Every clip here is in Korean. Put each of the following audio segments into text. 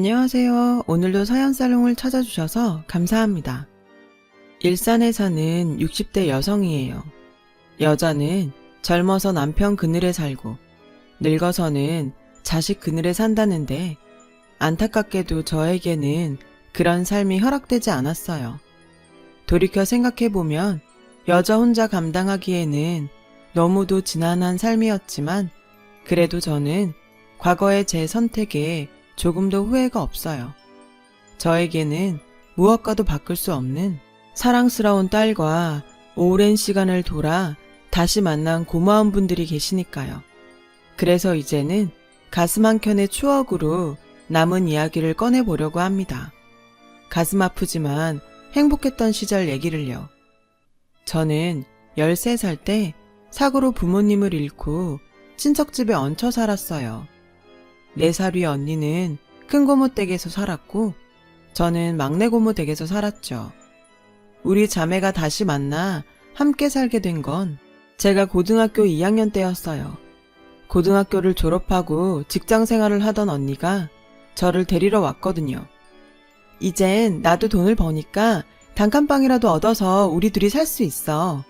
안녕하세요. 오늘도 사연살롱을 찾아주셔서 감사합니다. 일산에 사는 60대 여성이에요. 여자는 젊어서 남편 그늘에 살고 늙어서는 자식 그늘에 산다는데 안타깝게도 저에게는 그런 삶이 허락되지 않았어요. 돌이켜 생각해보면 여자 혼자 감당하기에는 너무도 지난한 삶이었지만 그래도 저는 과거의 제 선택에 조금도 후회가 없어요. 저에게는 무엇과도 바꿀 수 없는 사랑스러운 딸과 오랜 시간을 돌아 다시 만난 고마운 분들이 계시니까요. 그래서 이제는 가슴 한켠의 추억으로 남은 이야기를 꺼내보려고 합니다. 가슴 아프지만 행복했던 시절 얘기를요. 저는 13살 때 사고로 부모님을 잃고 친척집에 얹혀 살았어요. 4살 위 언니는 큰 고모 댁에서 살았고 저는 막내 고모 댁에서 살았죠. 우리 자매가 다시 만나 함께 살게 된 건 제가 고등학교 2학년 때였어요. 고등학교를 졸업하고 직장 생활을 하던 언니가 저를 데리러 왔거든요. 이젠 나도 돈을 버니까 단칸방이라도 얻어서 우리 둘이 살 수 있어.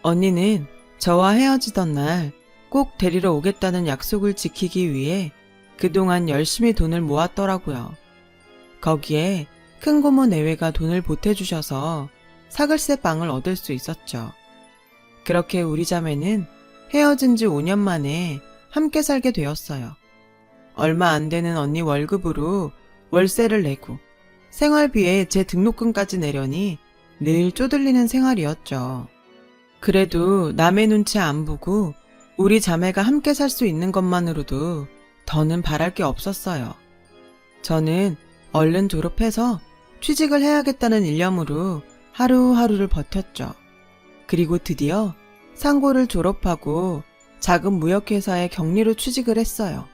언니는 저와 헤어지던 날 꼭 데리러 오겠다는 약속을 지키기 위해 그동안 열심히 돈을 모았더라고요. 거기에 큰 고모 내외가 돈을 보태주셔서 사글세 빵을 얻을 수 있었죠. 그렇게 우리 자매는 헤어진 지 5년 만에 함께 살게 되었어요. 얼마 안 되는 언니 월급으로 월세를 내고 생활비에 제 등록금까지 내려니 늘 쪼들리는 생활이었죠. 그래도 남의 눈치 안 보고 우리 자매가 함께 살 수 있는 것만으로도 더는 바랄 게 없었어요. 저는 얼른 졸업해서 취직을 해야겠다는 일념으로 하루하루를 버텼죠. 그리고 드디어 상고를 졸업하고 작은 무역회사에 격리로 취직을 했어요.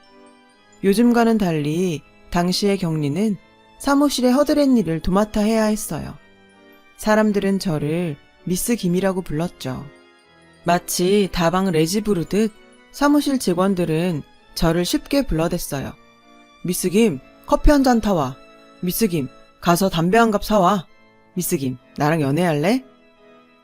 요즘과는 달리 당시의 격리는 사무실에 허드렛 일을 도맡아 해야 했어요. 사람들은 저를 미스 김이라고 불렀죠. 마치 다방 레지 부르듯 사무실 직원들은 저를 쉽게 불러댔어요. 미스 김, 커피 한 잔 타와. 미스 김, 가서 담배 한 갑 사와. 미스 김, 나랑 연애할래?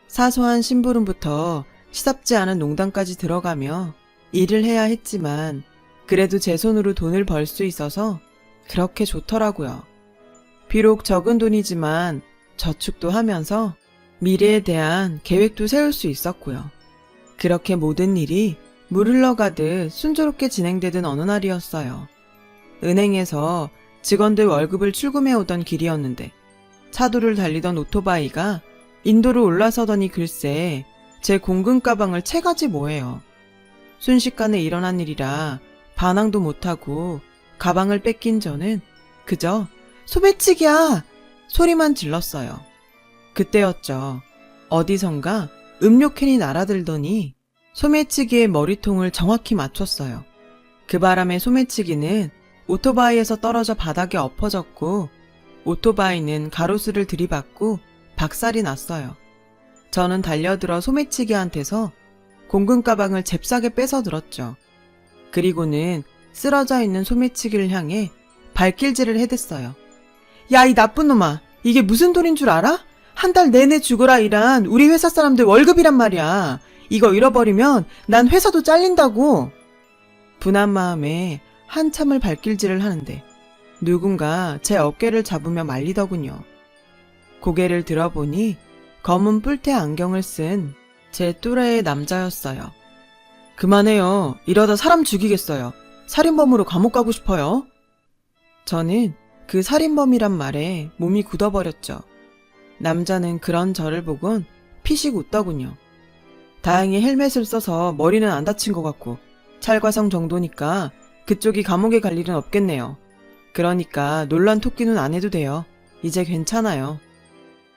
사소한 심부름부터 시답지 않은 농담까지 들어가며 일을 해야 했지만 그래도 제 손으로 돈을 벌 수 있어서 그렇게 좋더라고요. 비록 적은 돈이지만 저축도 하면서 미래에 대한 계획도 세울 수 있었고요. 그렇게 모든 일이 물 흘러가듯 순조롭게 진행되던 어느 날이었어요. 은행에서 직원들 월급을 출금해 오던 길이었는데 차도를 달리던 오토바이가 인도로 올라서더니 글쎄 제 공금 가방을 채가지 뭐예요. 순식간에 일어난 일이라 반항도 못하고 가방을 뺏긴 저는 그저 소매치기야! 소리만 질렀어요. 그때였죠. 어디선가 음료캔이 날아들더니 소매치기의 머리통을 정확히 맞췄어요. 그 바람에 소매치기는 오토바이에서 떨어져 바닥에 엎어졌고 오토바이는 가로수를 들이받고 박살이 났어요. 저는 달려들어 소매치기한테서 공금 가방을 잽싸게 뺏어 들었죠. 그리고는 쓰러져 있는 소매치기를 향해 발길질을 해댔어요. 야, 이 나쁜 놈아! 이게 무슨 돈인 줄 알아? 한 달 내내 죽어라 일한 우리 회사 사람들 월급이란 말이야. 이거 잃어버리면 난 회사도 잘린다고. 분한 마음에 한참을 발길질을 하는데 누군가 제 어깨를 잡으며 말리더군요. 고개를 들어보니 검은 뿔테 안경을 쓴 제 또래의 남자였어요. 그만해요. 이러다 사람 죽이겠어요. 살인범으로 감옥 가고 싶어요. 저는 그 살인범이란 말에 몸이 굳어버렸죠. 남자는 그런 저를 보곤 피식 웃더군요. 다행히 헬멧을 써서 머리는 안 다친 것 같고 찰과상 정도니까 그쪽이 감옥에 갈 일은 없겠네요. 그러니까 놀란 토끼는 안 해도 돼요. 이제 괜찮아요.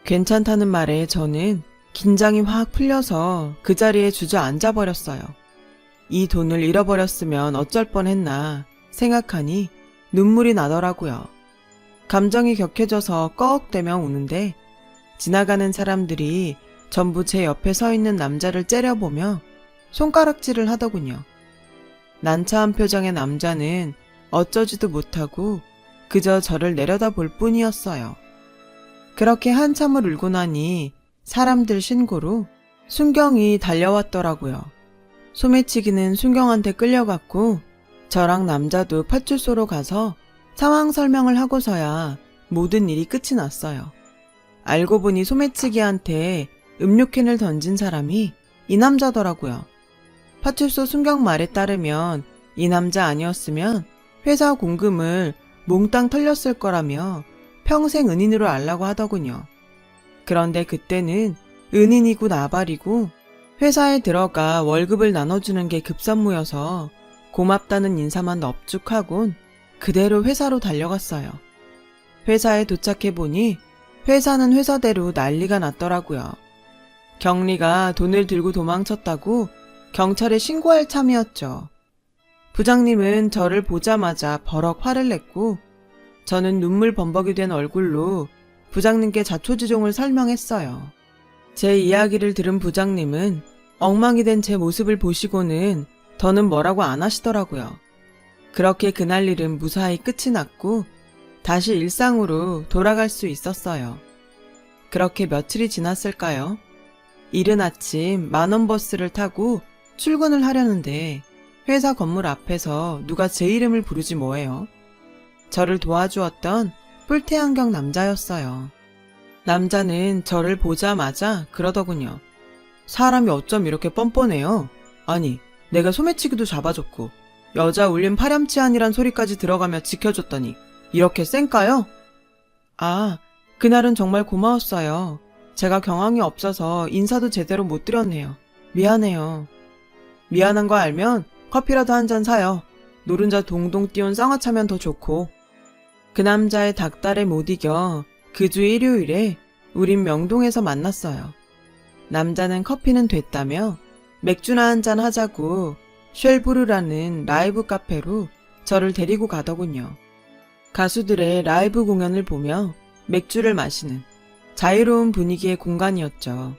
괜찮다는 말에 저는 긴장이 확 풀려서 그 자리에 주저앉아 버렸어요. 이 돈을 잃어버렸으면 어쩔 뻔했나 생각하니 눈물이 나더라고요. 감정이 격해져서 꺽대며 우는데 지나가는 사람들이 전부 제 옆에 서 있는 남자를 째려보며 손가락질을 하더군요. 난처한 표정의 남자는 어쩌지도 못하고 그저 저를 내려다볼 뿐이었어요. 그렇게 한참을 울고 나니 사람들 신고로 순경이 달려왔더라고요. 소매치기는 순경한테 끌려갔고 저랑 남자도 파출소로 가서 상황 설명을 하고서야 모든 일이 끝이 났어요. 알고 보니 소매치기한테 음료캔을 던진 사람이 이 남자더라고요. 파출소 순경 말에 따르면 이 남자 아니었으면 회사 공금을 몽땅 털렸을 거라며 평생 은인으로 알라고 하더군요. 그런데 그때는 은인이고 나발이고 회사에 들어가 월급을 나눠주는 게 급선무여서 고맙다는 인사만 넙죽하곤 그대로 회사로 달려갔어요. 회사에 도착해보니 회사는 회사대로 난리가 났더라고요. 경리가 돈을 들고 도망쳤다고 경찰에 신고할 참이었죠. 부장님은 저를 보자마자 버럭 화를 냈고 저는 눈물 범벅이 된 얼굴로 부장님께 자초지종을 설명했어요. 제 이야기를 들은 부장님은 엉망이 된 제 모습을 보시고는 더는 뭐라고 안 하시더라고요. 그렇게 그날 일은 무사히 끝이 났고 다시 일상으로 돌아갈 수 있었어요. 그렇게 며칠이 지났을까요? 이른 아침 만원 버스를 타고 출근을 하려는데 회사 건물 앞에서 누가 제 이름을 부르지 뭐예요. 저를 도와주었던 뿔테안경 남자였어요. 남자는 저를 보자마자 그러더군요. 사람이 어쩜 이렇게 뻔뻔해요? 아니, 내가 소매치기도 잡아줬고 여자 울림 파렴치한이란 소리까지 들어가며 지켜줬더니 이렇게 쌩까요? 아, 그날은 정말 고마웠어요. 제가 경황이 없어서 인사도 제대로 못 드렸네요. 미안해요. 미안한 거 알면 커피라도 한 잔 사요. 노른자 동동 띄운 쌍화차면 더 좋고. 그 남자의 닭달에 못 이겨 그 주 일요일에 우린 명동에서 만났어요. 남자는 커피는 됐다며 맥주나 한잔 하자고 쉘브르라는 라이브 카페로 저를 데리고 가더군요. 가수들의 라이브 공연을 보며 맥주를 마시는 자유로운 분위기의 공간이었죠.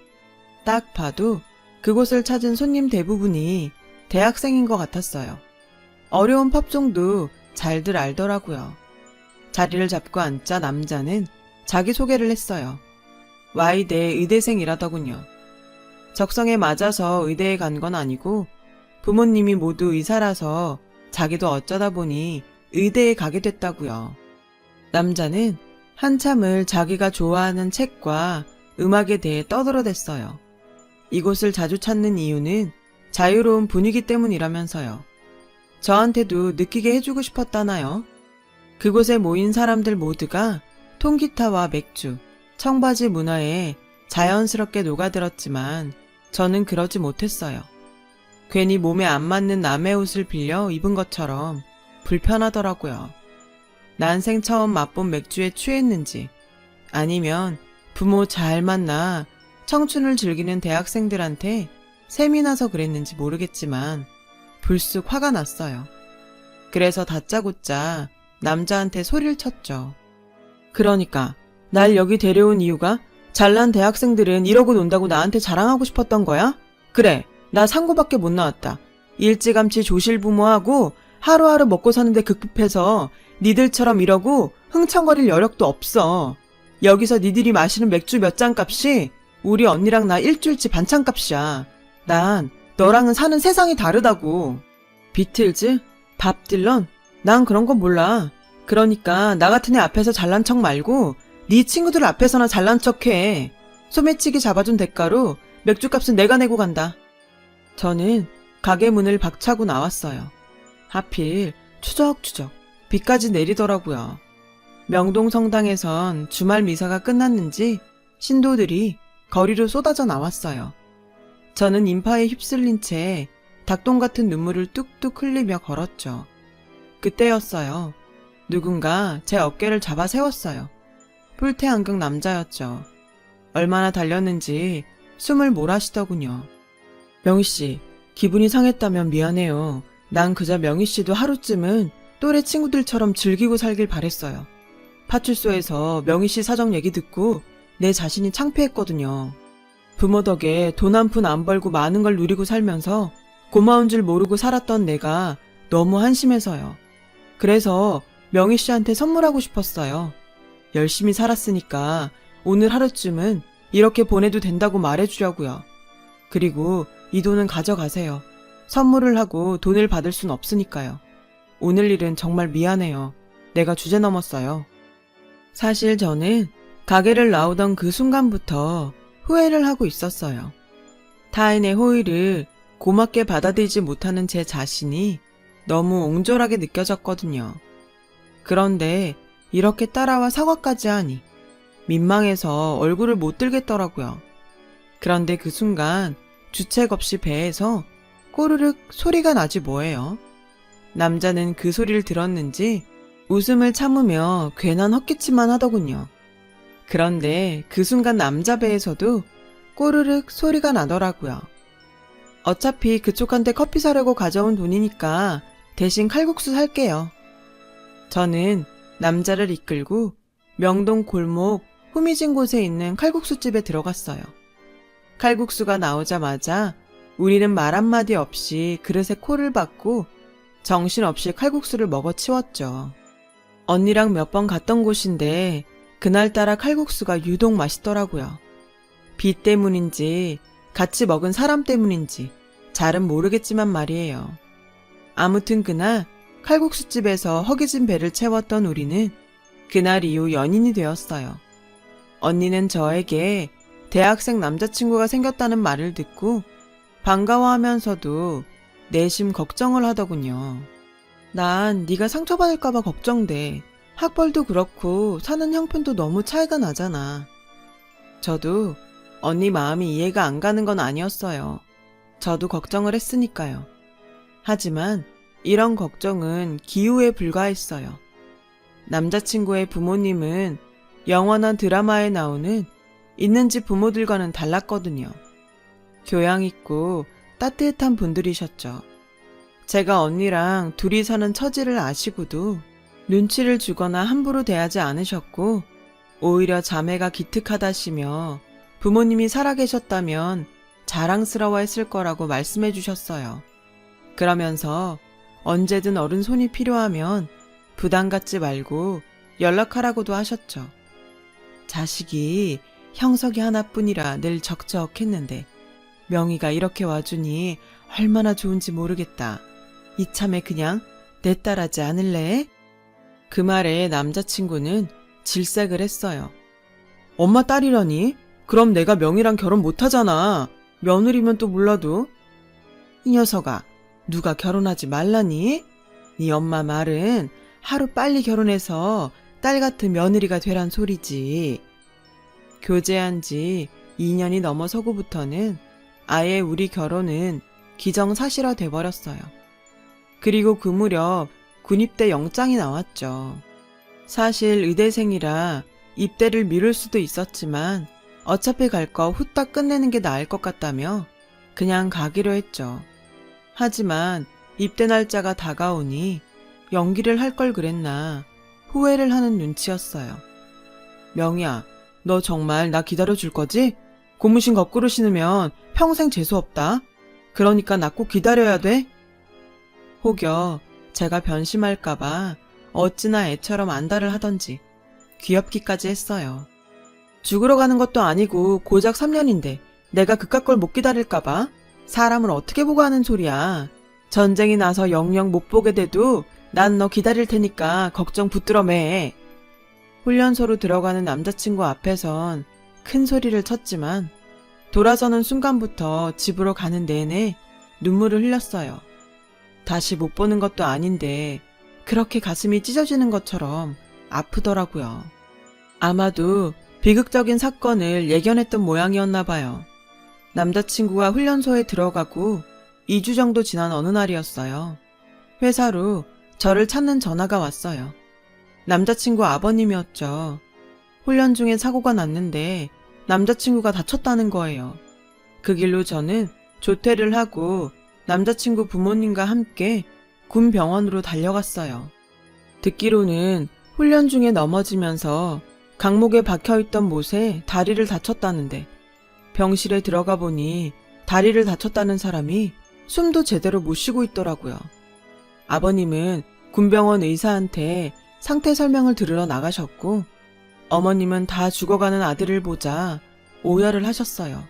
딱 봐도 그곳을 찾은 손님 대부분이 대학생인 것 같았어요. 어려운 팝송도 잘들 알더라고요. 자리를 잡고 앉자 남자는 자기소개를 했어요. Y대 의대생이라더군요. 적성에 맞아서 의대에 간 건 아니고 부모님이 모두 의사라서 자기도 어쩌다 보니 의대에 가게 됐다고요. 남자는 한참을 자기가 좋아하는 책과 음악에 대해 떠들어댔어요. 이곳을 자주 찾는 이유는 자유로운 분위기 때문이라면서요. 저한테도 느끼게 해주고 싶었다나요? 그곳에 모인 사람들 모두가 통기타와 맥주, 청바지 문화에 자연스럽게 녹아들었지만 저는 그러지 못했어요. 괜히 몸에 안 맞는 남의 옷을 빌려 입은 것처럼 불편하더라고요. 난생 처음 맛본 맥주에 취했는지 아니면 부모 잘 만나 청춘을 즐기는 대학생들한테 셈이 나서 그랬는지 모르겠지만 불쑥 화가 났어요. 그래서 다짜고짜 남자한테 소리를 쳤죠. 그러니까 날 여기 데려온 이유가 잘난 대학생들은 이러고 논다고 나한테 자랑하고 싶었던 거야? 그래, 나 상고밖에 못 나왔다. 일찌감치 조실부모하고 하루하루 먹고 사는데 급급해서 니들처럼 이러고 흥청거릴 여력도 없어. 여기서 니들이 마시는 맥주 몇 잔 값이 우리 언니랑 나 일주일치 반찬 값이야. 난 너랑은 사는 세상이 다르다고. 비틀즈? 밥 딜런? 난 그런 건 몰라. 그러니까 나 같은 애 앞에서 잘난 척 말고 네 친구들 앞에서나 잘난 척해. 소매치기 잡아준 대가로 맥주값은 내가 내고 간다. 저는 가게 문을 박차고 나왔어요. 하필 추적추적 비까지 내리더라고요. 명동 성당에선 주말 미사가 끝났는지 신도들이 거리로 쏟아져 나왔어요. 저는 인파에 휩쓸린 채 닭똥 같은 눈물을 뚝뚝 흘리며 걸었죠. 그때였어요. 누군가 제 어깨를 잡아 세웠어요. 뿔테 안경 남자였죠. 얼마나 달렸는지 숨을 몰아쉬더군요. 명희씨, 기분이 상했다면 미안해요. 난 그저 명희씨도 하루쯤은 또래 친구들처럼 즐기고 살길 바랬어요. 파출소에서 명희씨 사정 얘기 듣고 내 자신이 창피했거든요. 부모 덕에 돈 한 푼 안 벌고 많은 걸 누리고 살면서 고마운 줄 모르고 살았던 내가 너무 한심해서요. 그래서 명희 씨한테 선물하고 싶었어요. 열심히 살았으니까 오늘 하루쯤은 이렇게 보내도 된다고 말해주려고요. 그리고 이 돈은 가져가세요. 선물을 하고 돈을 받을 순 없으니까요. 오늘 일은 정말 미안해요. 내가 주제 넘었어요. 사실 저는 가게를 나오던 그 순간부터 후회를 하고 있었어요. 타인의 호의를 고맙게 받아들이지 못하는 제 자신이 너무 옹졸하게 느껴졌거든요. 그런데 이렇게 따라와 사과까지 하니 민망해서 얼굴을 못 들겠더라고요. 그런데 그 순간 주책 없이 배에서 꼬르륵 소리가 나지 뭐예요. 남자는 그 소리를 들었는지 웃음을 참으며 괜한 헛기침만 하더군요. 그런데 그 순간 남자 배에서도 꼬르륵 소리가 나더라고요. 어차피 그쪽한테 커피 사려고 가져온 돈이니까 대신 칼국수 살게요. 저는 남자를 이끌고 명동 골목 후미진 곳에 있는 칼국수집에 들어갔어요. 칼국수가 나오자마자 우리는 말 한마디 없이 그릇에 코를 박고 정신없이 칼국수를 먹어치웠죠. 언니랑 몇 번 갔던 곳인데 그날따라 칼국수가 유독 맛있더라고요. 비 때문인지 같이 먹은 사람 때문인지 잘은 모르겠지만 말이에요. 아무튼 그날 칼국수집에서 허기진 배를 채웠던 우리는 그날 이후 연인이 되었어요. 언니는 저에게 대학생 남자친구가 생겼다는 말을 듣고 반가워하면서도 내심 걱정을 하더군요. 난 네가 상처받을까봐 걱정돼. 학벌도 그렇고 사는 형편도 너무 차이가 나잖아. 저도 언니 마음이 이해가 안 가는 건 아니었어요. 저도 걱정을 했으니까요. 하지만 이런 걱정은 기우에 불과했어요. 남자친구의 부모님은 영화나 드라마에 나오는 있는 집 부모들과는 달랐거든요. 교양 있고 따뜻한 분들이셨죠. 제가 언니랑 둘이 사는 처지를 아시고도 눈치를 주거나 함부로 대하지 않으셨고 오히려 자매가 기특하다시며 부모님이 살아계셨다면 자랑스러워했을 거라고 말씀해 주셨어요. 그러면서 언제든 어른 손이 필요하면 부담 갖지 말고 연락하라고도 하셨죠. 자식이 형석이 하나뿐이라 늘 적적했는데 명희가 이렇게 와주니 얼마나 좋은지 모르겠다. 이참에 그냥 내 딸하지 않을래? 그 말에 남자친구는 질색을 했어요. 엄마 딸이라니? 그럼 내가 명희랑 결혼 못하잖아. 며느리면 또 몰라도. 이 녀석아, 누가 결혼하지 말라니? 네 엄마 말은 하루 빨리 결혼해서 딸 같은 며느리가 되란 소리지. 교제한 지 2년이 넘어서고부터는 아예 우리 결혼은 기정사실화 돼버렸어요. 그리고 그 무렵 군입대 영장이 나왔죠. 사실 의대생이라 입대를 미룰 수도 있었지만 어차피 갈 거 후딱 끝내는 게 나을 것 같다며 그냥 가기로 했죠. 하지만 입대 날짜가 다가오니 연기를 할 걸 그랬나 후회를 하는 눈치였어요. 명희야, 너 정말 나 기다려줄 거지? 고무신 거꾸로 신으면 평생 재수없다. 그러니까 나 꼭 기다려야 돼. 혹여 제가 변심할까봐 어찌나 애처럼 안달을 하던지 귀엽기까지 했어요. 죽으러 가는 것도 아니고 고작 3년인데 내가 그깟 걸 못 기다릴까봐 사람을 어떻게 보고 하는 소리야. 전쟁이 나서 영영 못 보게 돼도 난 너 기다릴 테니까 걱정 붙들어 매. 훈련소로 들어가는 남자친구 앞에선 큰 소리를 쳤지만 돌아서는 순간부터 집으로 가는 내내 눈물을 흘렸어요. 다시 못 보는 것도 아닌데 그렇게 가슴이 찢어지는 것처럼 아프더라고요. 아마도 비극적인 사건을 예견했던 모양이었나 봐요. 남자친구가 훈련소에 들어가고 2주 정도 지난 어느 날이었어요. 회사로 저를 찾는 전화가 왔어요. 남자친구 아버님이었죠. 훈련 중에 사고가 났는데 남자친구가 다쳤다는 거예요. 그 길로 저는 조퇴를 하고 남자친구 부모님과 함께 군 병원으로 달려갔어요. 듣기로는 훈련 중에 넘어지면서 강목에 박혀있던 못에 다리를 다쳤다는데 병실에 들어가 보니 다리를 다쳤다는 사람이 숨도 제대로 못 쉬고 있더라고요. 아버님은 군병원 의사한테 상태 설명을 들으러 나가셨고, 어머님은 다 죽어가는 아들을 보자 오열을 하셨어요.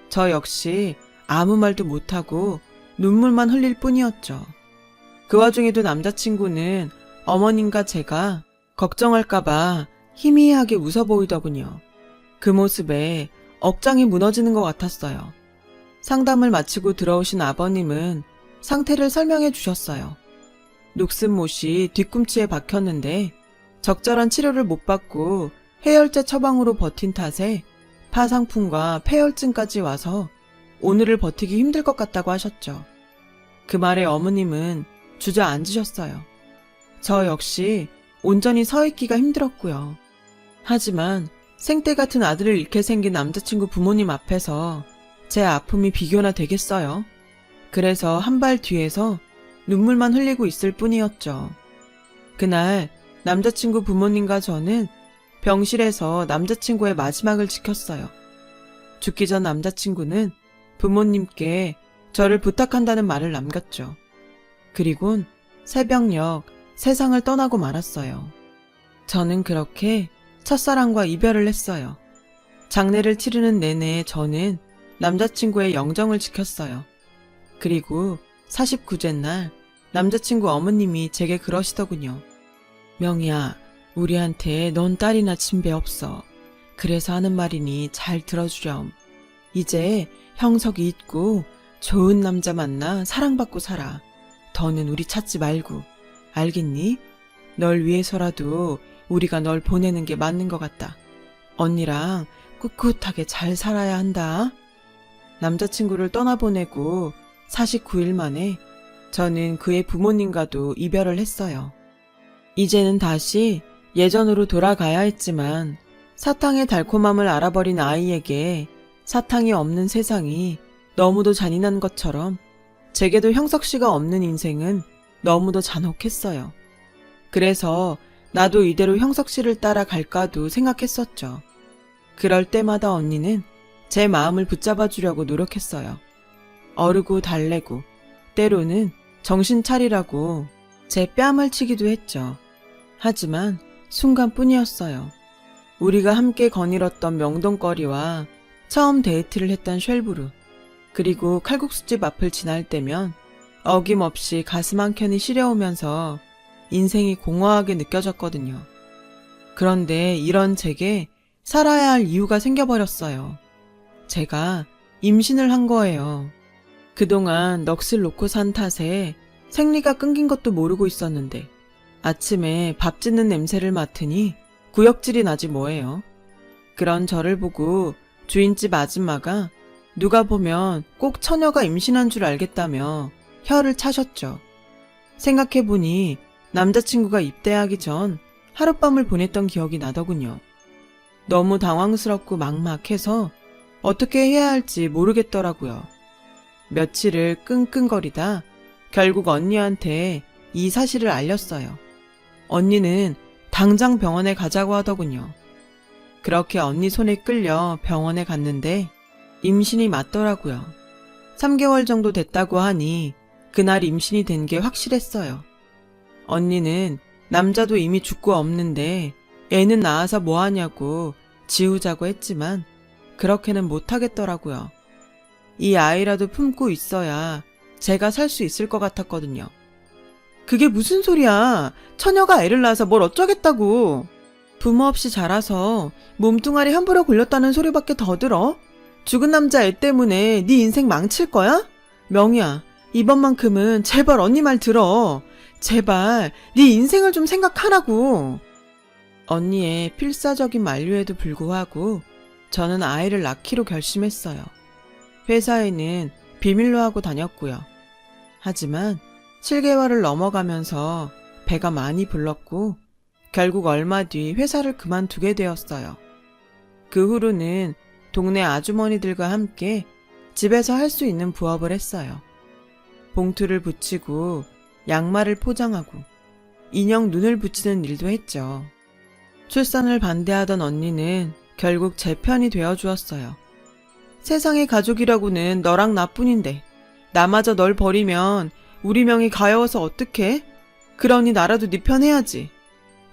저 역시 아무 말도 못하고 눈물만 흘릴 뿐이었죠. 그 와중에도 남자친구는 어머님과 제가 걱정할까봐 희미하게 웃어 보이더군요. 그 모습에 억장이 무너지는 것 같았어요. 상담을 마치고 들어오신 아버님은 상태를 설명해 주셨어요. 녹슨못이 뒤꿈치에 박혔는데 적절한 치료를 못 받고 해열제 처방으로 버틴 탓에 파상풍과 폐혈증까지 와서 오늘을 버티기 힘들 것 같다고 하셨죠. 그 말에 어머님은 주저앉으셨어요. 저 역시 온전히 서 있기가 힘들었고요. 하지만 생떼 같은 아들을 잃게 생긴 남자친구 부모님 앞에서 제 아픔이 비교나 되겠어요? 그래서 한 발 뒤에서 눈물만 흘리고 있을 뿐이었죠. 그날 남자친구 부모님과 저는 병실에서 남자친구의 마지막을 지켰어요. 죽기 전 남자친구는 부모님께 저를 부탁한다는 말을 남겼죠. 그리곤 새벽녘 세상을 떠나고 말았어요. 저는 그렇게 첫사랑과 이별을 했어요. 장례를 치르는 내내 저는 남자친구의 영정을 지켰어요. 그리고 49째 날 남자친구 어머님이 제게 그러시더군요. 명희야, 우리한테 넌 딸이나 친배 없어. 그래서 하는 말이니 잘 들어주렴. 이제 형석이 있고 좋은 남자 만나 사랑받고 살아. 더는 우리 찾지 말고. 알겠니? 널 위해서라도 우리가 널 보내는 게 맞는 것 같다. 언니랑 꿋꿋하게 잘 살아야 한다. 남자친구를 떠나보내고 49일 만에 저는 그의 부모님과도 이별을 했어요. 이제는 다시 예전으로 돌아가야 했지만 사탕의 달콤함을 알아버린 아이에게 사탕이 없는 세상이 너무도 잔인한 것처럼 제게도 형석 씨가 없는 인생은 너무도 잔혹했어요. 그래서 나도 이대로 형석 씨를 따라 갈까도 생각했었죠. 그럴 때마다 언니는 제 마음을 붙잡아 주려고 노력했어요. 어르고 달래고 때로는 정신 차리라고 제 뺨을 치기도 했죠. 하지만 순간뿐이었어요. 우리가 함께 거닐었던 명동거리와 처음 데이트를 했던 쉘브르, 그리고 칼국수집 앞을 지날 때면 어김없이 가슴 한켠이 시려오면서 인생이 공허하게 느껴졌거든요. 그런데 이런 제게 살아야 할 이유가 생겨버렸어요. 제가 임신을 한 거예요. 그동안 넋을 놓고 산 탓에 생리가 끊긴 것도 모르고 있었는데 아침에 밥 짓는 냄새를 맡으니 구역질이 나지 뭐예요. 그런 저를 보고 주인집 아줌마가 누가 보면 꼭 처녀가 임신한 줄 알겠다며 혀를 차셨죠. 생각해보니 남자친구가 입대하기 전 하룻밤을 보냈던 기억이 나더군요. 너무 당황스럽고 막막해서 어떻게 해야 할지 모르겠더라고요. 며칠을 끙끙거리다 결국 언니한테 이 사실을 알렸어요. 언니는 당장 병원에 가자고 하더군요. 그렇게 언니 손에 끌려 병원에 갔는데 임신이 맞더라고요. 3개월 정도 됐다고 하니 그날 임신이 된 게 확실했어요. 언니는 남자도 이미 죽고 없는데 애는 낳아서 뭐하냐고 지우자고 했지만 그렇게는 못하겠더라고요. 이 아이라도 품고 있어야 제가 살 수 있을 것 같았거든요. 그게 무슨 소리야. 처녀가 애를 낳아서 뭘 어쩌겠다고. 부모 없이 자라서 몸뚱아리 함부로 굴렸다는 소리밖에 더 들어? 죽은 남자 애 때문에 네 인생 망칠 거야? 명희야, 이번만큼은 제발 언니 말 들어. 제발 네 인생을 좀 생각하라고. 언니의 필사적인 만류에도 불구하고 저는 아이를 낳기로 결심했어요. 회사에는 비밀로 하고 다녔고요. 하지만 7개월을 넘어가면서 배가 많이 불렀고 결국 얼마 뒤 회사를 그만두게 되었어요. 그 후로는 동네 아주머니들과 함께 집에서 할 수 있는 부업을 했어요. 봉투를 붙이고 양말을 포장하고 인형 눈을 붙이는 일도 했죠. 출산을 반대하던 언니는 결국 제 편이 되어주었어요. 세상의 가족이라고는 너랑 나뿐인데 나마저 널 버리면 우리 명이 가여워서 어떡해? 그러니 나라도 네 편 해야지.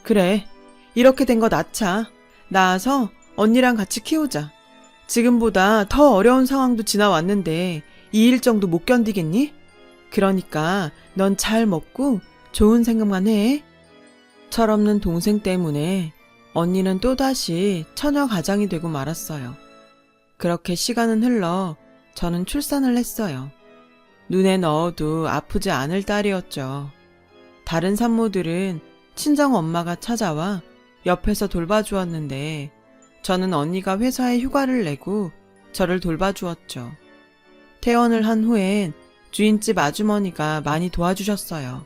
그래, 이렇게 된 거 낳자. 낳아서 언니랑 같이 키우자. 지금보다 더 어려운 상황도 지나왔는데 이 일정도 못 견디겠니? 그러니까 넌 잘 먹고 좋은 생각만 해. 철없는 동생 때문에 언니는 또다시 처녀 가장이 되고 말았어요. 그렇게 시간은 흘러 저는 출산을 했어요. 눈에 넣어도 아프지 않을 딸이었죠. 다른 산모들은 친정 엄마가 찾아와 옆에서 돌봐주었는데 저는 언니가 회사에 휴가를 내고 저를 돌봐주었죠. 퇴원을 한 후엔 주인집 아주머니가 많이 도와주셨어요.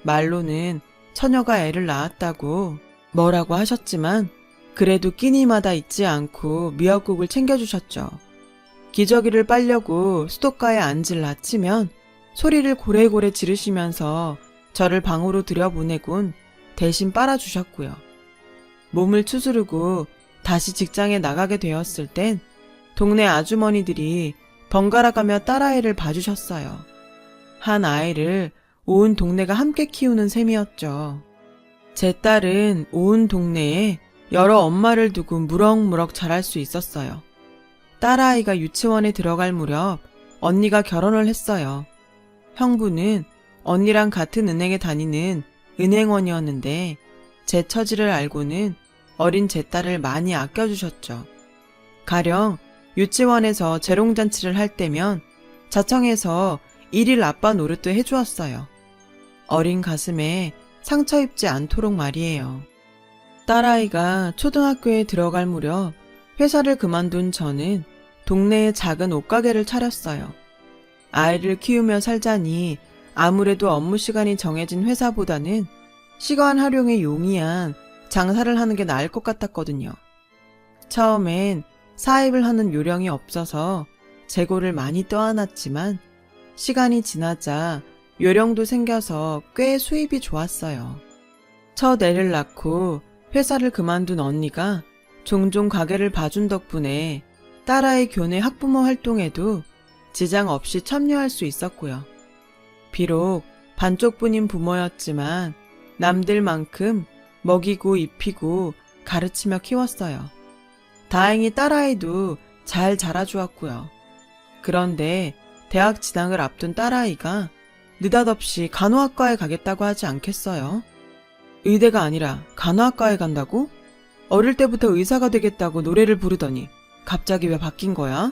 말로는 처녀가 애를 낳았다고 뭐라고 하셨지만 그래도 끼니마다 잊지 않고 미역국을 챙겨주셨죠. 기저귀를 빨려고 수도가에 앉을 낳치면 소리를 고래고래 지르시면서 저를 방으로 들여보내곤 대신 빨아주셨고요. 몸을 추스르고 다시 직장에 나가게 되었을 땐 동네 아주머니들이 번갈아가며 딸아이를 봐주셨어요. 한 아이를 온 동네가 함께 키우는 셈이었죠. 제 딸은 온 동네에 여러 엄마를 두고 무럭무럭 자랄 수 있었어요. 딸아이가 유치원에 들어갈 무렵 언니가 결혼을 했어요. 형부는 언니랑 같은 은행에 다니는 은행원이었는데 제 처지를 알고는 어린 제 딸을 많이 아껴주셨죠. 가령 유치원에서 재롱잔치를 할 때면 자청해서 일일 아빠 노릇도 해주었어요. 어린 가슴에 상처 입지 않도록 말이에요. 딸아이가 초등학교에 들어갈 무렵 회사를 그만둔 저는 동네에 작은 옷가게를 차렸어요. 아이를 키우며 살자니 아무래도 업무 시간이 정해진 회사보다는 시간 활용에 용이한 장사를 하는 게 나을 것 같았거든요. 처음엔 사입을 하는 요령이 없어서 재고를 많이 떠안았지만 시간이 지나자 요령도 생겨서 꽤 수입이 좋았어요. 첫 애를 낳고 회사를 그만둔 언니가 종종 가게를 봐준 덕분에 딸아이 교내 학부모 활동에도 지장 없이 참여할 수 있었고요. 비록 반쪽뿐인 부모였지만 남들만큼 먹이고 입히고 가르치며 키웠어요. 다행히 딸아이도 잘 자라주었고요. 그런데 대학 진학을 앞둔 딸아이가 느닷없이 간호학과에 가겠다고 하지 않겠어요? 의대가 아니라 간호학과에 간다고? 어릴 때부터 의사가 되겠다고 노래를 부르더니 갑자기 왜 바뀐 거야?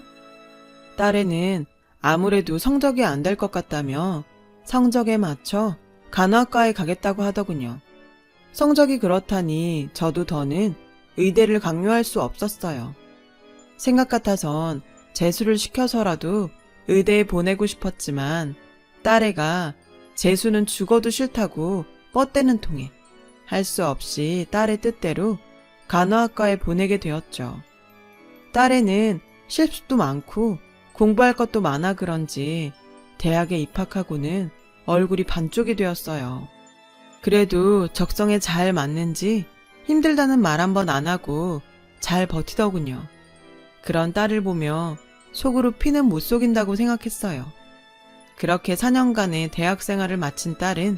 딸애는 아무래도 성적이 안 될 것 같다며 성적에 맞춰 간호학과에 가겠다고 하더군요. 성적이 그렇다니 저도 더는 의대를 강요할 수 없었어요. 생각 같아선 재수를 시켜서라도 의대에 보내고 싶었지만 딸애가 재수는 죽어도 싫다고 뻗대는 통에 할 수 없이 딸의 뜻대로 간호학과에 보내게 되었죠. 딸애는 실습도 많고 공부할 것도 많아 그런지 대학에 입학하고는 얼굴이 반쪽이 되었어요. 그래도 적성에 잘 맞는지 힘들다는 말 한 번 안 하고 잘 버티더군요. 그런 딸을 보며 속으로 피는 못 속인다고 생각했어요. 그렇게 4년간의 대학 생활을 마친 딸은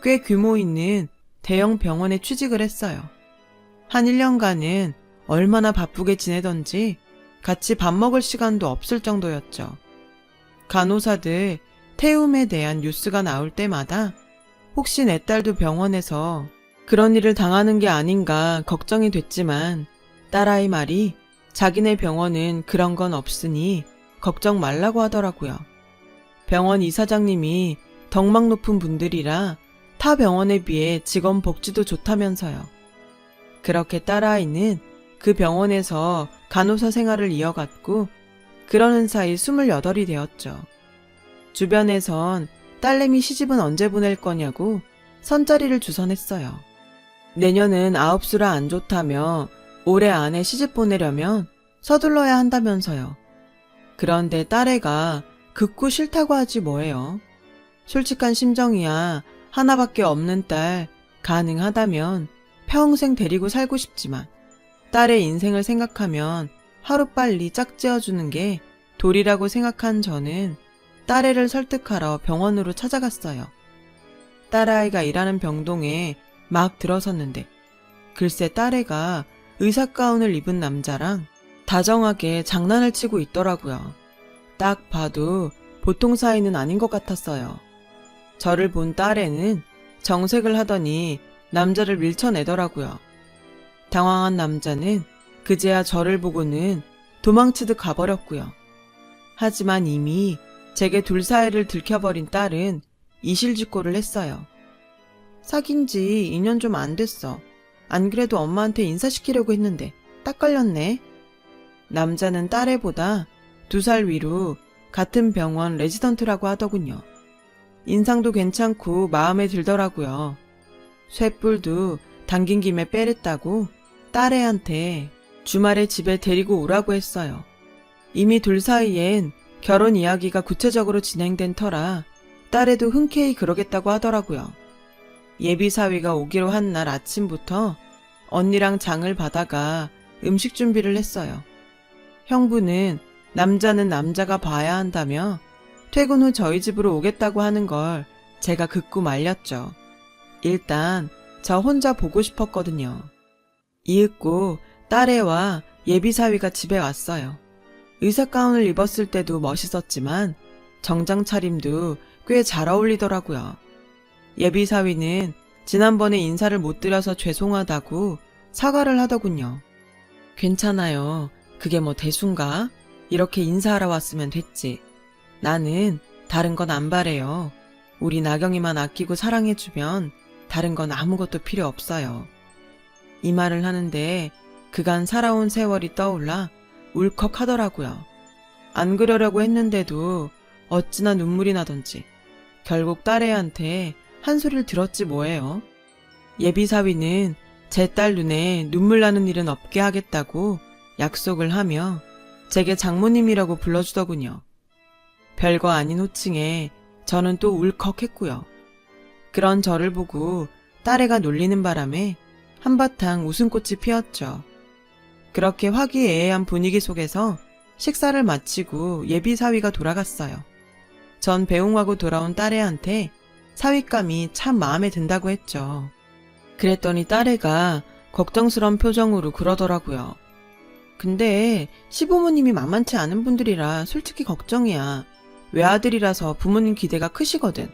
꽤 규모 있는 대형 병원에 취직을 했어요. 한 1년간은 얼마나 바쁘게 지내던지 같이 밥 먹을 시간도 없을 정도였죠. 간호사들 태움에 대한 뉴스가 나올 때마다 혹시 내 딸도 병원에서 그런 일을 당하는 게 아닌가 걱정이 됐지만 딸아이 말이 자기네 병원은 그런 건 없으니 걱정 말라고 하더라고요. 병원 이사장님이 덕망 높은 분들이라 타 병원에 비해 직원 복지도 좋다면서요. 그렇게 딸아이는 그 병원에서 간호사 생활을 이어갔고 그러는 사이 28이 되었죠. 주변에선 딸내미 시집은 언제 보낼 거냐고 선자리를 주선했어요. 내년은 9수라 안 좋다며 올해 안에 시집 보내려면 서둘러야 한다면서요. 그런데 딸애가 극구 싫다고 하지 뭐예요. 솔직한 심정이야 하나밖에 없는 딸 가능하다면 평생 데리고 살고 싶지만 딸의 인생을 생각하면 하루빨리 짝지어주는 게 도리라고 생각한 저는 딸애를 설득하러 병원으로 찾아갔어요. 딸아이가 일하는 병동에 막 들어섰는데 글쎄 딸애가 의사 가운을 입은 남자랑 다정하게 장난을 치고 있더라고요. 딱 봐도 보통 사이는 아닌 것 같았어요. 저를 본 딸애는 정색을 하더니 남자를 밀쳐내더라고요. 당황한 남자는 그제야 저를 보고는 도망치듯 가버렸고요. 하지만 이미 제게 둘 사이를 들켜버린 딸은 이실직고를 했어요. 사귄 지 2년 좀 안 됐어. 안 그래도 엄마한테 인사시키려고 했는데 딱 걸렸네. 남자는 딸애보다 2살 위로 같은 병원 레지던트라고 하더군요. 인상도 괜찮고 마음에 들더라고요. 쇳불도 당긴 김에 빼랬다고 딸애한테 주말에 집에 데리고 오라고 했어요. 이미 둘 사이엔 결혼 이야기가 구체적으로 진행된 터라 딸애도 흔쾌히 그러겠다고 하더라고요. 예비사위가 오기로 한 날 아침부터 언니랑 장을 봐다가 음식 준비를 했어요. 형부는 남자는 남자가 봐야 한다며 퇴근 후 저희 집으로 오겠다고 하는 걸 제가 극구 말렸죠. 일단 저 혼자 보고 싶었거든요. 이윽고 딸애와 예비사위가 집에 왔어요. 의사 가운을 입었을 때도 멋있었지만 정장 차림도 꽤 잘 어울리더라고요. 예비사위는 지난번에 인사를 못 드려서 죄송하다고 사과를 하더군요. 괜찮아요. 그게 뭐 대수인가? 이렇게 인사하러 왔으면 됐지. 나는 다른 건 안 바래요. 우리 나경이만 아끼고 사랑해주면 다른 건 아무것도 필요 없어요. 이 말을 하는데 그간 살아온 세월이 떠올라 울컥하더라고요. 안 그러려고 했는데도 어찌나 눈물이 나던지 결국 딸애한테 한 소리를 들었지 뭐예요. 예비사위는 제 딸 눈에 눈물 나는 일은 없게 하겠다고 약속을 하며 제게 장모님이라고 불러주더군요. 별거 아닌 호칭에 저는 또 울컥했고요. 그런 저를 보고 딸애가 놀리는 바람에 한바탕 웃음꽃이 피었죠. 그렇게 화기애애한 분위기 속에서 식사를 마치고 예비사위가 돌아갔어요. 전 배웅하고 돌아온 딸애한테 사윗감이 참 마음에 든다고 했죠. 그랬더니 딸애가 걱정스러운 표정으로 그러더라고요. 근데 시부모님이 만만치 않은 분들이라 솔직히 걱정이야. 외아들이라서 부모님 기대가 크시거든.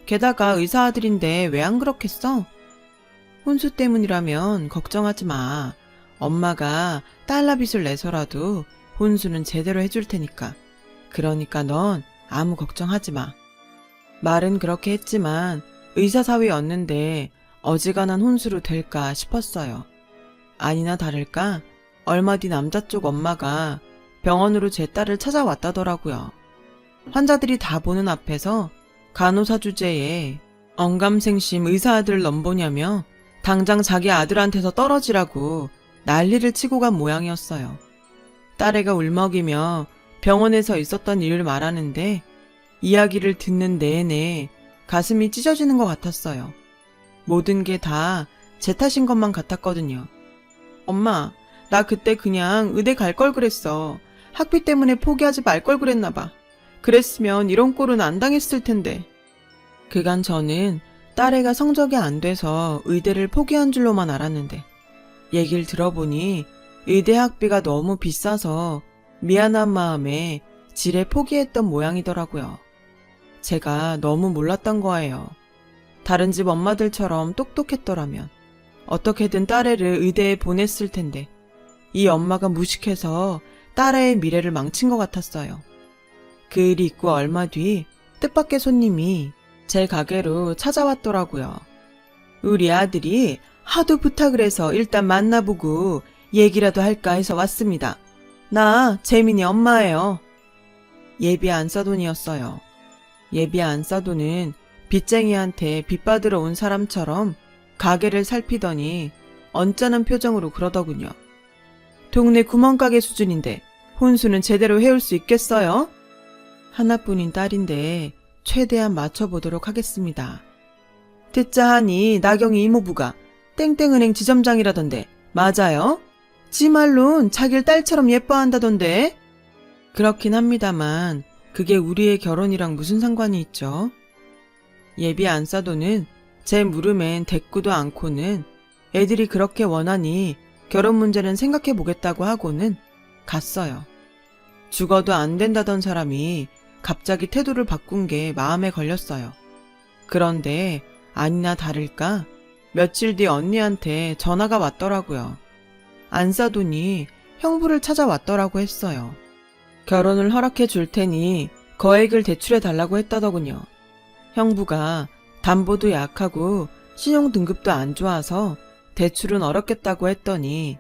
게다가 의사 아들인데 왜 안 그렇겠어? 혼수 때문이라면 걱정하지 마. 엄마가 달러빚을 내서라도 혼수는 제대로 해줄 테니까. 그러니까 넌 아무 걱정하지 마. 말은 그렇게 했지만 의사사위였는데 어지간한 혼수로 될까 싶었어요. 아니나 다를까 얼마 뒤 남자 쪽 엄마가 병원으로 제 딸을 찾아왔다더라고요. 환자들이 다 보는 앞에서 간호사 주제에 언감생심 의사 아들 넘보냐며 당장 자기 아들한테서 떨어지라고 난리를 치고 간 모양이었어요. 딸애가 울먹이며 병원에서 있었던 일을 말하는데 이야기를 듣는 내내 가슴이 찢어지는 것 같았어요. 모든 게 다 제 탓인 것만 같았거든요. 엄마, 나 그때 그냥 의대 갈 걸 그랬어. 학비 때문에 포기하지 말 걸 그랬나 봐. 그랬으면 이런 꼴은 안 당했을 텐데. 그간 저는 딸애가 성적이 안 돼서 의대를 포기한 줄로만 알았는데 얘기를 들어보니 의대 학비가 너무 비싸서 미안한 마음에 지레 포기했던 모양이더라고요. 제가 너무 몰랐던 거예요. 다른 집 엄마들처럼 똑똑했더라면 어떻게든 딸애를 의대에 보냈을 텐데 이 엄마가 무식해서 딸애의 미래를 망친 것 같았어요. 그 일이 있고 얼마 뒤 뜻밖의 손님이 제 가게로 찾아왔더라고요. 우리 아들이 하도 부탁을 해서 일단 만나보고 얘기라도 할까 해서 왔습니다. 나 재민이 엄마예요. 예비 안사돈이었어요. 예비 안사돈은 빚쟁이한테 빚 받으러 온 사람처럼 가게를 살피더니 언짢은 표정으로 그러더군요. 동네 구멍가게 수준인데 혼수는 제대로 해올 수 있겠어요? 하나뿐인 딸인데 최대한 맞춰보도록 하겠습니다. 듣자 하니 나경이 이모부가 땡땡은행 지점장이라던데 맞아요? 지 말론 자길 딸처럼 예뻐한다던데? 그렇긴 합니다만 그게 우리의 결혼이랑 무슨 상관이 있죠? 예비 안사돈은 제 물음엔 대꾸도 않고는 애들이 그렇게 원하니 결혼 문제는 생각해 보겠다고 하고는 갔어요. 죽어도 안 된다던 사람이 갑자기 태도를 바꾼 게 마음에 걸렸어요. 그런데 아니나 다를까 며칠 뒤 언니한테 전화가 왔더라고요. 안사돈이 형부를 찾아왔더라고 했어요. 결혼을 허락해 줄 테니 거액을 대출해 달라고 했다더군요. 형부가 담보도 약하고 신용 등급도 안 좋아서 대출은 어렵겠다고 했더니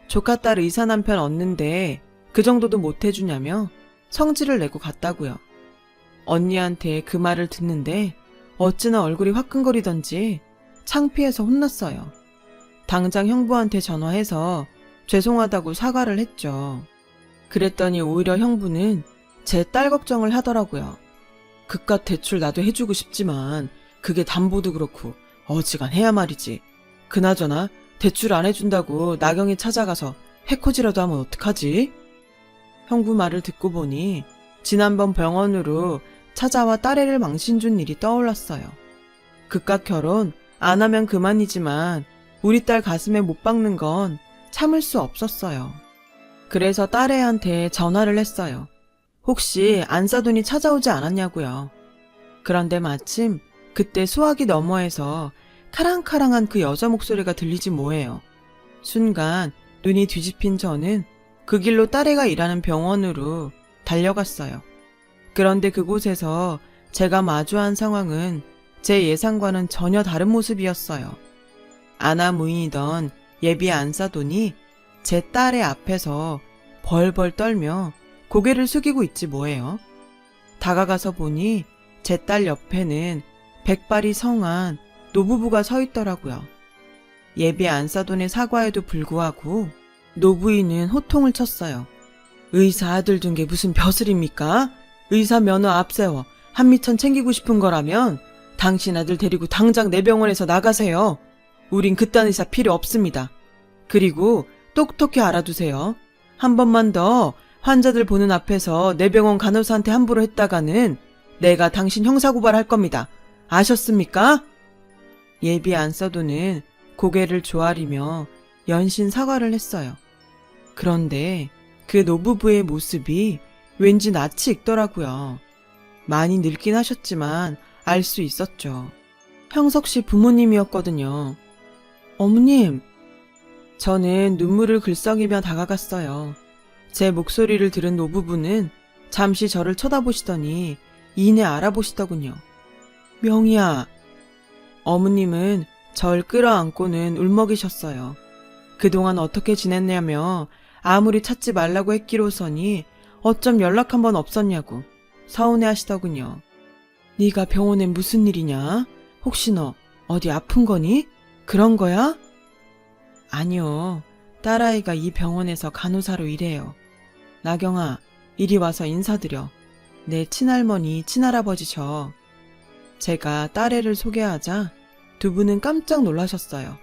조카 딸 의사 남편 얻는데 그 정도도 못 해주냐며 성질을 내고 갔다고요. 언니한테 그 말을 듣는데 어찌나 얼굴이 화끈거리던지 창피해서 혼났어요. 당장 형부한테 전화해서 죄송하다고 사과를 했죠. 그랬더니 오히려 형부는 제 딸 걱정을 하더라고요. 그깟 대출 나도 해주고 싶지만 그게 담보도 그렇고 어지간해야 말이지. 그나저나 대출 안 해준다고 나경이 찾아가서 해코지라도 하면 어떡하지? 형부 말을 듣고 보니 지난번 병원으로 찾아와 딸애를 망신 준 일이 떠올랐어요. 그깟 결혼 안 하면 그만이지만 우리 딸 가슴에 못 박는 건 참을 수 없었어요. 그래서 딸애한테 전화를 했어요. 혹시 안사돈이 찾아오지 않았냐고요. 그런데 마침 그때 수화기 너머에서 카랑카랑한 그 여자 목소리가 들리지 뭐예요. 순간 눈이 뒤집힌 저는 그 길로 딸애가 일하는 병원으로 달려갔어요. 그런데 그곳에서 제가 마주한 상황은 제 예상과는 전혀 다른 모습이었어요. 아나무인이던 예비 안사돈이 제 딸의 앞에서 벌벌 떨며 고개를 숙이고 있지 뭐예요. 다가가서 보니 제 딸 옆에는 백발이 성한 노부부가 서 있더라고요. 예비 안사돈의 사과에도 불구하고 노부인은 호통을 쳤어요. 의사 아들 둔 게 무슨 벼슬입니까? 의사 면허 앞세워 한미천 챙기고 싶은 거라면 당신 아들 데리고 당장 내 병원에서 나가세요. 우린 그딴 의사 필요 없습니다. 그리고 똑똑히 알아두세요. 한 번만 더 환자들 보는 앞에서 내 병원 간호사한테 함부로 했다가는 내가 당신 형사고발할 겁니다. 아셨습니까? 예비 안사돈은 고개를 조아리며 연신 사과를 했어요. 그런데 그 노부부의 모습이 왠지 낯이 익더라고요. 많이 늙긴 하셨지만 알 수 있었죠. 형석 씨 부모님이었거든요. 어머님! 저는 눈물을 글썽이며 다가갔어요. 제 목소리를 들은 노부부는 잠시 저를 쳐다보시더니 이내 알아보시더군요. 명희야. 어머님은 절 끌어안고는 울먹이셨어요. 그동안 어떻게 지냈냐며 아무리 찾지 말라고 했기로서니 어쩜 연락 한번 없었냐고 서운해 하시더군요. 네가 병원에 무슨 일이냐? 혹시 너 어디 아픈 거니? 그런 거야? 아니요. 딸아이가 이 병원에서 간호사로 일해요. 나경아, 이리 와서 인사드려. 내 친할머니, 친할아버지셔. 제가 딸애를 소개하자 두 분은 깜짝 놀라셨어요.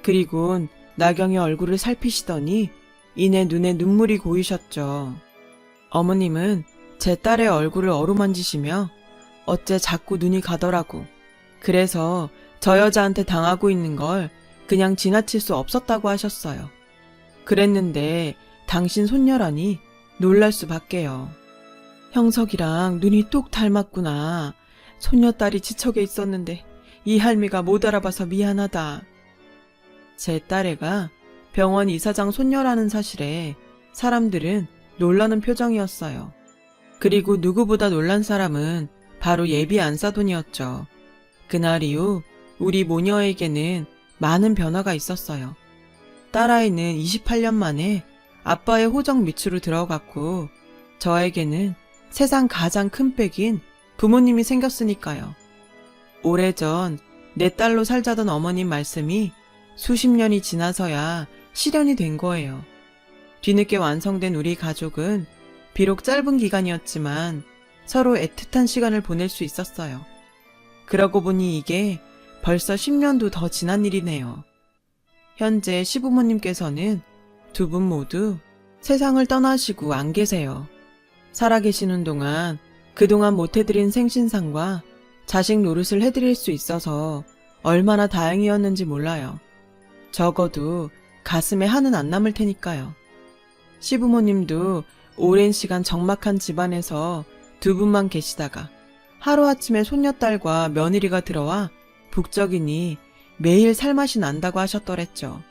그리곤 나경의 얼굴을 살피시더니 이내 눈에 눈물이 고이셨죠. 어머님은 제 딸의 얼굴을 어루만지시며 어째 자꾸 눈이 가더라고. 그래서 저 여자한테 당하고 있는 걸 그냥 지나칠 수 없었다고 하셨어요. 그랬는데 당신 손녀라니 놀랄 수밖에요. 형석이랑 눈이 똑 닮았구나. 손녀딸이 지척에 있었는데 이 할미가 못 알아봐서 미안하다. 제 딸애가 병원 이사장 손녀라는 사실에 사람들은 놀라는 표정이었어요. 그리고 누구보다 놀란 사람은 바로 예비 안사돈이었죠. 그날 이후 우리 모녀에게는 많은 변화가 있었어요. 딸아이는 28년 만에 아빠의 호적 밑으로 들어갔고 저에게는 세상 가장 큰 백인 부모님이 생겼으니까요. 오래전 내 딸로 살자던 어머님 말씀이 수십 년이 지나서야 실현이 된 거예요. 뒤늦게 완성된 우리 가족은 비록 짧은 기간이었지만 서로 애틋한 시간을 보낼 수 있었어요. 그러고 보니 이게 벌써 10년도 더 지난 일이네요. 현재 시부모님께서는 두 분 모두 세상을 떠나시고 안 계세요. 살아계시는 동안 그동안 못해드린 생신상과 자식 노릇을 해드릴 수 있어서 얼마나 다행이었는지 몰라요. 적어도 가슴에 한은 안 남을 테니까요. 시부모님도 오랜 시간 적막한 집안에서 두 분만 계시다가 하루아침에 손녀딸과 며느리가 들어와 북적이니 매일 살맛이 난다고 하셨더랬죠.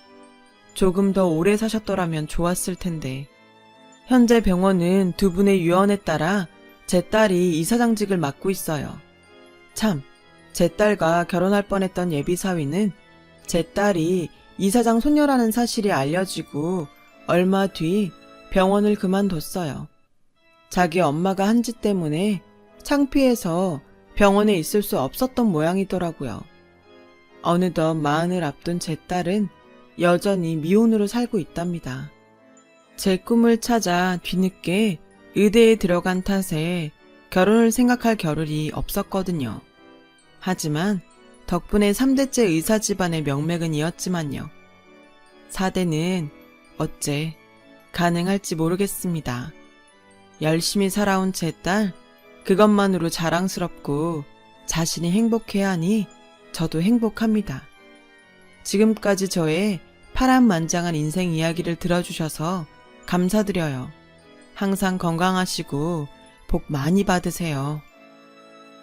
조금 더 오래 사셨더라면 좋았을 텐데. 현재 병원은 두 분의 유언에 따라 제 딸이 이사장직을 맡고 있어요. 참, 제 딸과 결혼할 뻔했던 예비사위는 제 딸이 이사장 손녀라는 사실이 알려지고 얼마 뒤 병원을 그만뒀어요. 자기 엄마가 한 짓 때문에 창피해서 병원에 있을 수 없었던 모양이더라고요. 어느덧 마흔을 앞둔 제 딸은 여전히 미혼으로 살고 있답니다. 제 꿈을 찾아 뒤늦게 의대에 들어간 탓에 결혼을 생각할 겨를이 없었거든요. 하지만 덕분에 3대째 의사 집안의 명맥은 이었지만요. 4대는 어째 가능할지 모르겠습니다. 열심히 살아온 제 딸, 그것만으로 자랑스럽고 자신이 행복해야 하니 저도 행복합니다. 지금까지 저의 파란만장한 인생 이야기를 들어주셔서 감사드려요. 항상 건강하시고 복 많이 받으세요.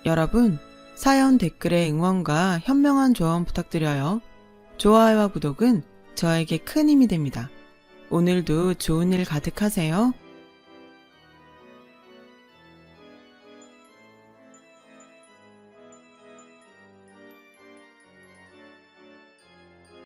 여러분, 사연 댓글에 응원과 현명한 조언 부탁드려요. 좋아요와 구독은 저에게 큰 힘이 됩니다. 오늘도 좋은 일 가득하세요.